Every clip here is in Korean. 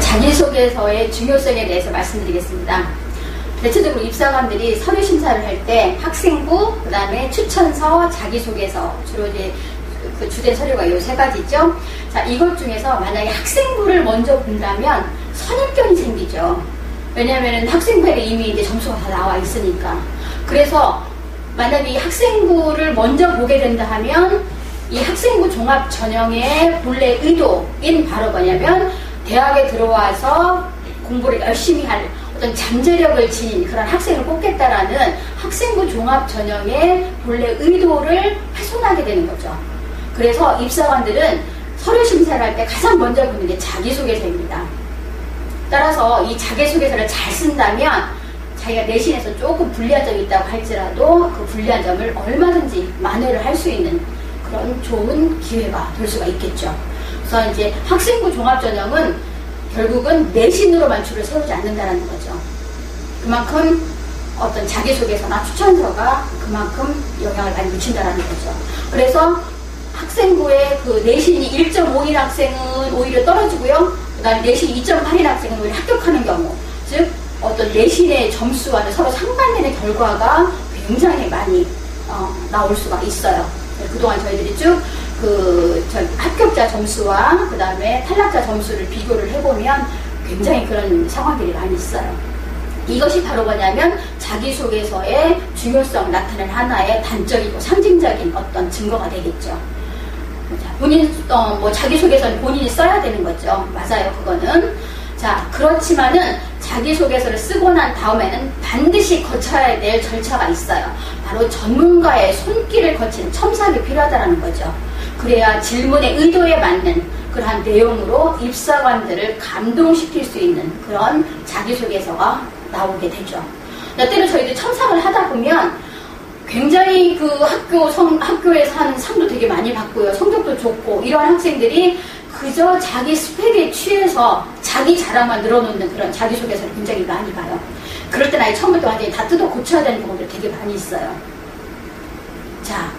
자기소개서의 중요성에 대해서 말씀드리겠습니다. 대체적으로 입사관들이 서류 심사를 할 때 학생부, 그 다음에 추천서, 자기소개서, 주로 이제 그 주된 서류가 이 세 가지죠. 자, 이것 중에서 만약에 학생부를 먼저 본다면 선입견이 생기죠. 왜냐하면 학생부에 이미 이제 점수가 다 나와 있으니까. 그래서 만약에 이 학생부를 먼저 보게 된다 하면 이 학생부 종합 전형의 본래 의도인 바로 뭐냐면 대학에 들어와서 공부를 열심히 할 어떤 잠재력을 지닌 그런 학생을 뽑겠다라는 학생부 종합 전형의 본래 의도를 훼손하게 되는 거죠. 그래서 입사관들은 서류 심사를 할 때 가장 먼저 보는 게 자기소개서입니다. 따라서 이 자기소개서를 잘 쓴다면 자기가 내신에서 조금 불리한 점이 있다고 할지라도 그 불리한 점을 얼마든지 만회를 할 수 있는 그런 좋은 기회가 될 수가 있겠죠. 그래서 이제 학생부 종합전형은 결국은 내신으로만 줄을 세우지 않는다는 거죠. 그만큼 어떤 자기소개서나 추천서가 그만큼 영향을 많이 미친다는 거죠. 그래서 학생부의 그 내신이 1.5인 학생은 오히려 떨어지고요. 그 다음에 내신 2.8인 학생은 오히려 합격하는 경우, 즉 어떤 내신의 점수와는 서로 상반되는 결과가 굉장히 많이 나올 수가 있어요. 그동안 저희들이 쭉 합격자 점수와 그 다음에 탈락자 점수를 비교를 해보면 굉장히 그런 상황들이 많이 있어요. 이것이 바로 뭐냐면 자기소개서의 중요성 나타낸 하나의 단적이고 상징적인 어떤 증거가 되겠죠. 본인, 자기소개서는 본인이 써야 되는 거죠. 맞아요, 그거는. 자, 그렇지만은 자기소개서를 쓰고 난 다음에는 반드시 거쳐야 될 절차가 있어요. 바로 전문가의 손길을 거치는 첨삭이 필요하다는 거죠. 그래야 질문의 의도에 맞는 그러한 내용으로 입사관들을 감동시킬 수 있는 그런 자기소개서가 나오게 되죠. 때로 저희들 첨삭을 하다 보면 굉장히 그 학교에서 하는 상도 되게 많이 받고요. 성적도 좋고 이러한 학생들이 그저 자기 스펙에 취해서 자기 자랑만 늘어놓는 그런 자기소개서를 굉장히 많이 봐요. 그럴 땐 아예 처음부터 완전히 다 뜯어 고쳐야 되는 부분들이 되게 많이 있어요. 자,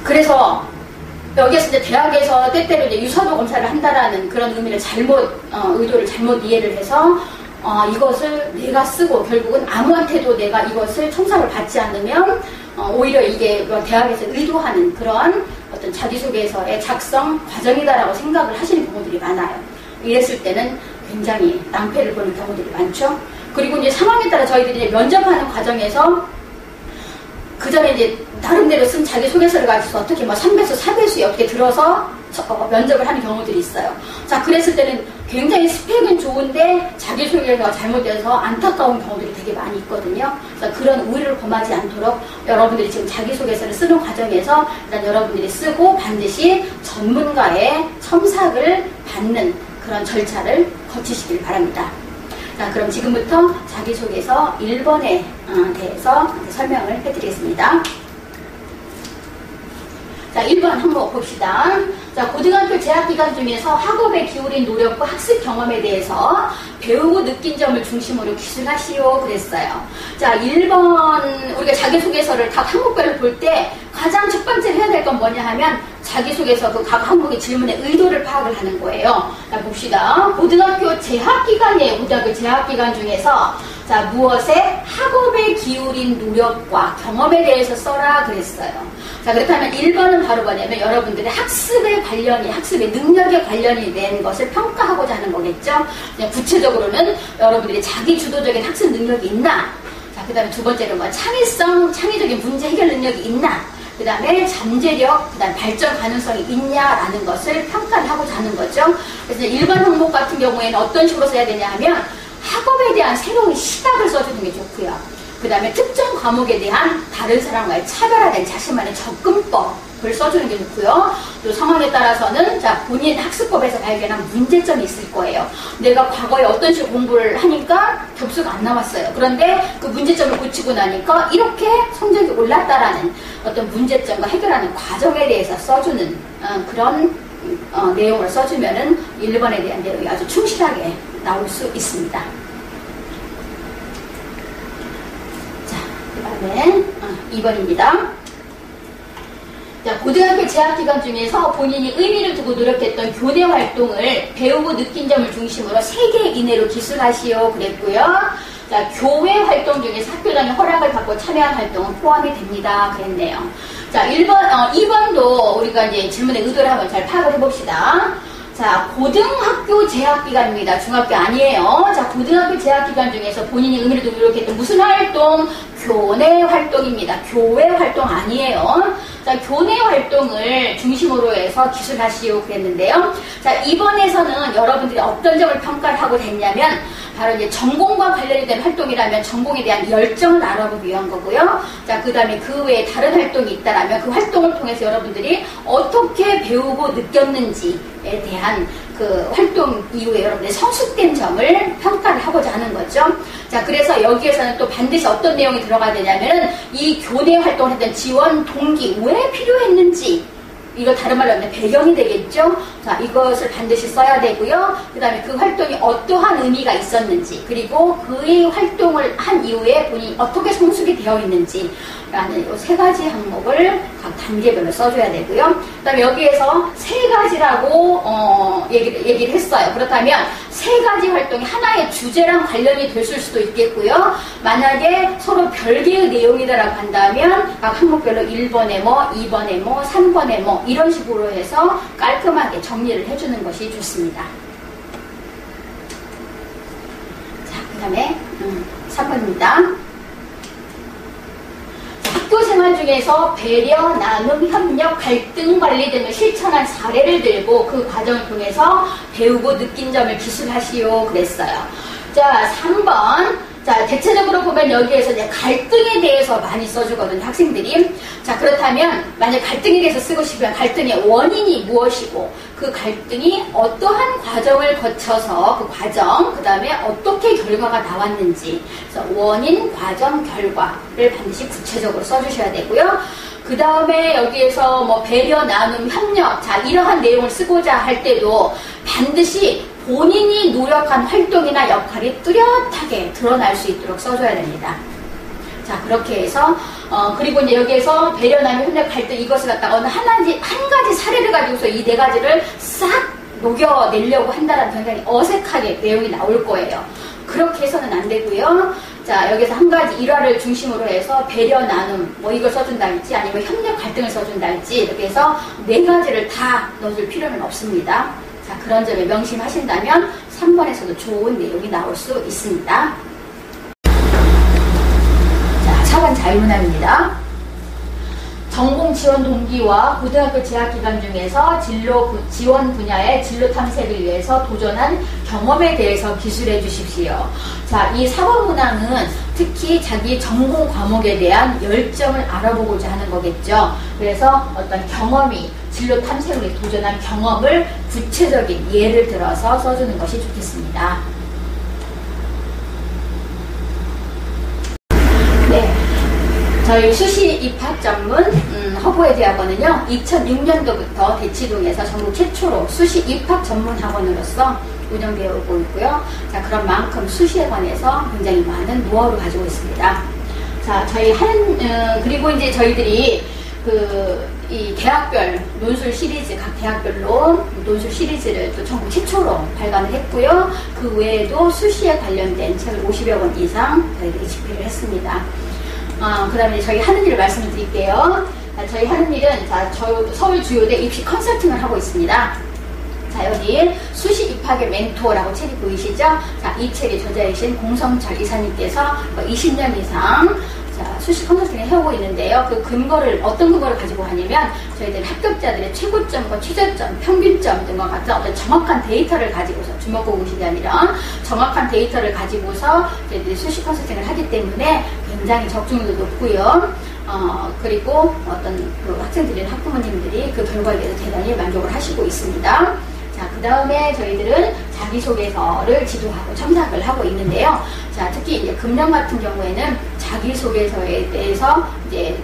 그래서 여기에서 이제 대학에서 때때로 이제 유서도 검사를 한다라는 그런 의미를 의도를 잘못 이해를 해서 이것을 내가 쓰고 결국은 아무한테도 내가 이것을 첨삭을 받지 않으면 오히려 이게 대학에서 의도하는 그런 어떤 자기소개서의 작성 과정이다라고 생각을 하시는 경우들이 많아요. 이랬을 때는 굉장히 낭패를 보는 경우들이 많죠. 그리고 이제 상황에 따라 저희들이 이제 면접하는 과정에서 그 전에 이제 나름대로 쓴 자기소개서를 가지고 어떻게 3배수, 4배수에 어떻게 들어서 면접을 하는 경우들이 있어요. 자, 그랬을 때는 굉장히 스펙은 좋은데 자기소개서가 잘못돼서 안타까운 경우들이 되게 많이 있거든요. 그래서 그런 오류를 범하지 않도록 여러분들이 지금 자기소개서를 쓰는 과정에서 일단 여러분들이 쓰고 반드시 전문가의 첨삭을 받는 그런 절차를 거치시길 바랍니다. 자, 그럼 지금부터 자기소개서 1번에 대해서 설명을 해드리겠습니다. 자, 1번 항목 봅시다. 자, 고등학교 재학기간 중에서 학업에 기울인 노력과 학습 경험에 대해서 배우고 느낀 점을 중심으로 기술하시오 그랬어요. 자, 1번 우리가 자기소개서를 각 항목별로 볼 때 가장 첫 번째 해야 될 건 뭐냐 하면 자기소개서 그 각 항목의 질문의 의도를 파악을 하는 거예요. 자, 봅시다. 고등학교 재학기간이에요. 고등학교 재학기간 중에서 자, 무엇에 학업에 기울인 노력과 경험에 대해서 써라 그랬어요. 자, 그렇다면 1번은 바로 뭐냐면 여러분들의 학습의 능력에 관련이 된 것을 평가하고자 하는 거겠죠. 그냥 구체적으로는 여러분들이 자기 주도적인 학습 능력이 있나? 자, 그 다음에 두 번째는 창의성, 창의적인 문제 해결 능력이 있나? 그 다음에 잠재력, 그 다음에 발전 가능성이 있냐라는 것을 평가를 하고자 하는 거죠. 그래서 1번 항목 같은 경우에는 어떤 식으로 써야 되냐 하면 학업에 대한 새로운 시각을 써주는 게 좋고요. 그 다음에 특정 과목에 대한 다른 사람과의 차별화된 자신만의 접근법을 써주는 게 좋고요. 또 상황에 따라서는 자, 본인 학습법에서 발견한 문제점이 있을 거예요. 내가 과거에 어떤 식으로 공부를 하니까 점수가 안 나왔어요. 그런데 그 문제점을 고치고 나니까 이렇게 성적이 올랐다라는 어떤 문제점과 해결하는 과정에 대해서 써주는 그런 내용을 써주면은 1번에 대한 내용이 아주 충실하게 나올 수 있습니다. 자, 그 다음에 2번입니다. 자, 고등학교 재학기간 중에서 본인이 의미를 두고 노력했던 교내 활동을 배우고 느낀 점을 중심으로 3개 이내로 기술하시오 그랬고요. 자, 교회 활동 중에서 학교장의 허락을 받고 참여한 활동은 포함이 됩니다. 그랬네요. 자, 2번도 우리가 이제 질문의 의도를 한번 잘 파악을 해봅시다. 자, 고등학교 재학기간입니다. 중학교 아니에요. 자, 고등학교 재학기간 중에서 본인이 의미를 두고 노력했던 무슨 활동? 교내 활동입니다. 교회 활동 아니에요. 자, 교내 활동을 중심으로 해서 기술하시오 그랬는데요. 자, 이번에서는 여러분들이 어떤 점을 평가를 하고 됐냐면 바로 이제 전공과 관련이 된 활동이라면 전공에 대한 열정을 알아보기 위한 거고요. 자, 그 다음에 그 외에 다른 활동이 있다라면 그 활동을 통해서 여러분들이 어떻게 배우고 느꼈는지에 대한 그 활동 이후에 여러분들의 성숙된 점을 평가를 하고자 하는 거죠. 자, 그래서 여기에서는 또 반드시 어떤 내용이 들어가야 되냐면은 이 교내 활동을 했던 지원 동기 왜 필요했는지 이거 다른 말로 하면 배경이 되겠죠. 자, 이것을 반드시 써야 되고요. 그 다음에 그 활동이 어떠한 의미가 있었는지 그리고 그의 활동을 한 이후에 본인이 어떻게 성숙이 되어 있는지 라는 이 3가지 항목을 각 단계별로 써줘야 되고요. 그 다음에 여기에서 3가지라고 얘기를 했어요. 그렇다면 3가지 활동이 하나의 주제랑 관련이 됐을 수도 있겠고요. 만약에 서로 별개의 내용이다라고 한다면 각 항목별로 1번에 뭐, 2번에 뭐, 3번에 뭐 이런 식으로 해서 깔끔하게 정리를 해주는 것이 좋습니다. 자, 그 다음에 3번입니다. 학교 생활 중에서 배려, 나눔, 협력, 갈등 관리 등을 실천한 사례를 들고 그 과정을 통해서 배우고 느낀 점을 기술하시오 그랬어요. 자, 3번. 자, 대체적으로 보면 여기에서 이제 갈등에 대해서 많이 써주거든요, 학생들이. 자, 그렇다면 만약 갈등에 대해서 쓰고 싶으면 갈등의 원인이 무엇이고 그 갈등이 어떠한 과정을 거쳐서 그 과정, 그 다음에 어떻게 결과가 나왔는지 그래서 원인, 과정, 결과를 반드시 구체적으로 써주셔야 되고요. 그 다음에 여기에서 뭐 배려, 나눔, 협력 자, 이러한 내용을 쓰고자 할 때도 반드시 본인이 노력한 활동이나 역할이 뚜렷하게 드러날 수 있도록 써줘야 됩니다. 자, 그렇게 해서 그리고 이제 여기에서 배려, 나눔, 협력, 갈등 이것을 갖다가 어느 한 가지 사례를 가지고서 이 4가지를 싹 녹여내려고 한다는 굉장히 어색하게 내용이 나올 거예요. 그렇게 해서는 안 되고요. 자, 여기서 한 가지 일화를 중심으로 해서 배려, 나눔 뭐 이걸 써준다 할지 아니면 협력, 갈등을 써준다 할지 이렇게 해서 4가지를 다 넣어줄 필요는 없습니다. 자, 그런 점에 명심하신다면 3번에서도 좋은 내용이 나올 수 있습니다. 자, 4번 자유문항입니다. 전공 지원 동기와 고등학교 재학기간 중에서 진로 지원 분야의 진로 탐색을 위해서 도전한 경험에 대해서 기술해 주십시오. 자, 이 4번 문항은 특히 자기 전공 과목에 대한 열정을 알아보고자 하는 거겠죠. 그래서 어떤 경험이 진로 탐색을 도전한 경험을 구체적인 예를 들어서 써주는 것이 좋겠습니다. 네. 저희 수시 입학 전문 허브의 대학원은요 2006년도부터 대치동에서 전국 최초로 수시 입학 전문 학원으로서 운영되어 오고 있고요. 자, 그런 만큼 수시에 관해서 굉장히 많은 노하우를 가지고 있습니다. 자, 저희 그리고 이제 저희들이 이 대학별 논술 시리즈, 각 대학별로 논술 시리즈를 또 전국 최초로 발간을 했고요. 그 외에도 수시에 관련된 책을 50여 권 이상 저희들이 집필을 했습니다. 그 다음에 저희 하는 일을 말씀을 드릴게요. 저희 하는 일은 서울 주요대 입시 컨설팅을 하고 있습니다. 자, 여기 수시 입학의 멘토라고 책이 보이시죠? 자, 이 책의 저자이신 공성철 이사님께서 20년 이상 수시 컨설팅을 해오고 있는데요. 그 근거를 어떤 근거를 가지고 하냐면 저희들 합격자들의 최고점과 최저점, 평균점 등과 같은 어떤 정확한 데이터를 가지고서 주목고급식이 아니라 정확한 데이터를 가지고서 저희들이 수시 컨설팅을 하기 때문에 굉장히 적중률도 높고요. 그리고 어떤 그 학생들이나 학부모님들이 그 결과에 대해서 대단히 만족을 하시고 있습니다. 자, 그 다음에 저희들은 자기소개서를 지도하고 첨삭을 하고 있는데요. 자, 특히 이제 금년 같은 경우에는 자기소개서에 대해서 이제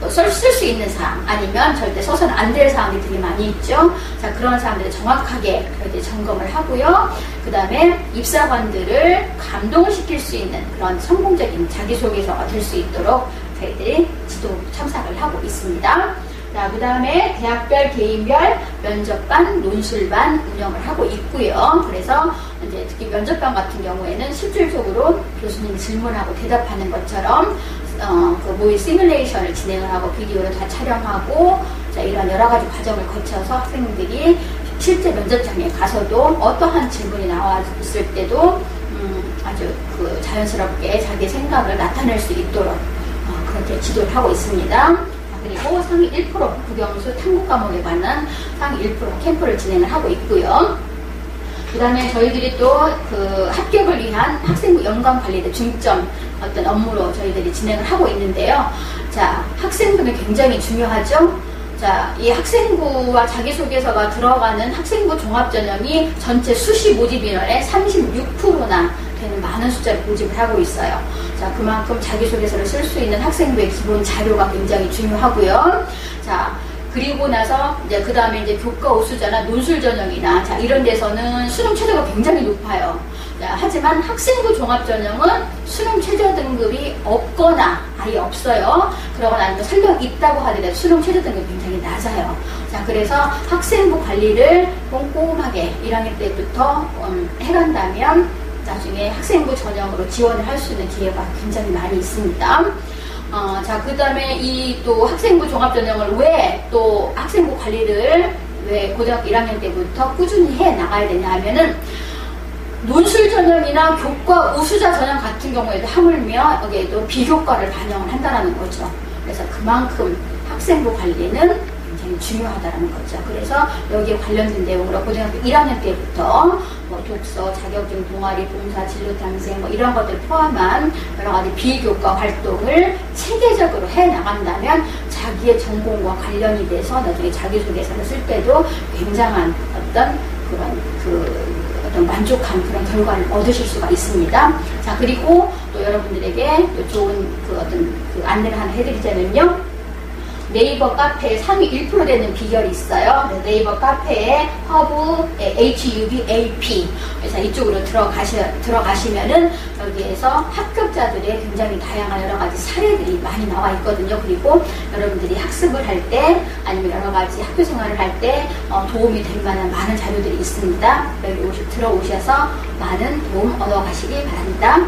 쓸 수 있는 사항 아니면 절대 써서는 안 될 사항이 되게 많이 있죠. 자, 그런 사항들을 정확하게 이제 점검을 하고요. 그 다음에 입사관들을 감동을 시킬 수 있는 그런 성공적인 자기소개서가 될 수 있도록 저희들이 지도 첨삭을 하고 있습니다. 자, 그 다음에 대학별, 개인별 면접반, 논술반 운영을 하고 있고요. 그래서 이제 특히 면접반 같은 경우에는 실질적으로 교수님이 질문하고 대답하는 것처럼 그 모의 시뮬레이션을 진행을 하고 비디오를 다 촬영하고 자, 이런 여러 가지 과정을 거쳐서 학생들이 실제 면접장에 가서도 어떠한 질문이 나왔을 때도 아주 그 자연스럽게 자기 생각을 나타낼 수 있도록 그렇게 지도를 하고 있습니다. 그리고 상위 1% 국영수 탐구 과목에 관한 상위 1% 캠프를 진행을 하고 있고요. 그 다음에 저희들이 또 그 합격을 위한 학생부 연관 관리대 중점 어떤 업무로 저희들이 진행을 하고 있는데요. 자, 학생부는 굉장히 중요하죠. 자, 이 학생부와 자기소개서가 들어가는 학생부 종합전형이 전체 수시 모집 인원의 36%나 되는 많은 숫자를 모집을 하고 있어요. 자, 그만큼 자기소개서를 쓸 수 있는 학생부의 기본 자료가 굉장히 중요하고요. 자, 그리고 나서 이제 그 다음에 이제 교과 우수자나 논술 전형이나 자, 이런 데서는 수능 최저가 굉장히 높아요. 자, 하지만 학생부 종합 전형은 수능 최저 등급이 없거나 아예 없어요. 그러거나 아니면 설령 있다고 하더라도 수능 최저 등급이 굉장히 낮아요. 자, 그래서 학생부 관리를 꼼꼼하게 1학년 때부터 해간다면 나중에 학생부 전형으로 지원을 할 수 있는 기회가 굉장히 많이 있습니다. 자, 그 다음에 이 또 학생부 종합전형을 왜 또 학생부 관리를 왜 고등학교 1학년 때부터 꾸준히 해 나가야 되냐 하면은 논술 전형이나 교과 우수자 전형 같은 경우에도 하물며 여기에도 비교과를 반영을 한다는 거죠. 그래서 그만큼 학생부 관리는 굉장히 중요하다는 거죠. 그래서 여기에 관련된 내용으로 고등학교 1학년 때부터 뭐 독서, 자격증, 동아리, 봉사, 진로 탐색 뭐 이런 것들 포함한 여러 가지 비교과 활동을 체계적으로 해 나간다면 자기의 전공과 관련이 돼서 나중에 자기소개서를 쓸 때도 굉장한 어떤 그런 어떤 만족한 그런 결과를 얻으실 수가 있습니다. 자, 그리고 또 여러분들에게 또 좋은 그 어떤 그 안내를 하나 해드리자면요. 네이버 카페에 상위 1% 되는 비결이 있어요. 네이버 카페에 허브 HUBAP 그래서 이쪽으로 들어가시면은 여기에서 합격자들의 굉장히 다양한 여러 가지 사례들이 많이 나와 있거든요. 그리고 여러분들이 학습을 할 때 아니면 여러 가지 학교 생활을 할 때 도움이 될 만한 많은 자료들이 있습니다. 여기 들어오셔서 많은 도움 얻어가시기 바랍니다.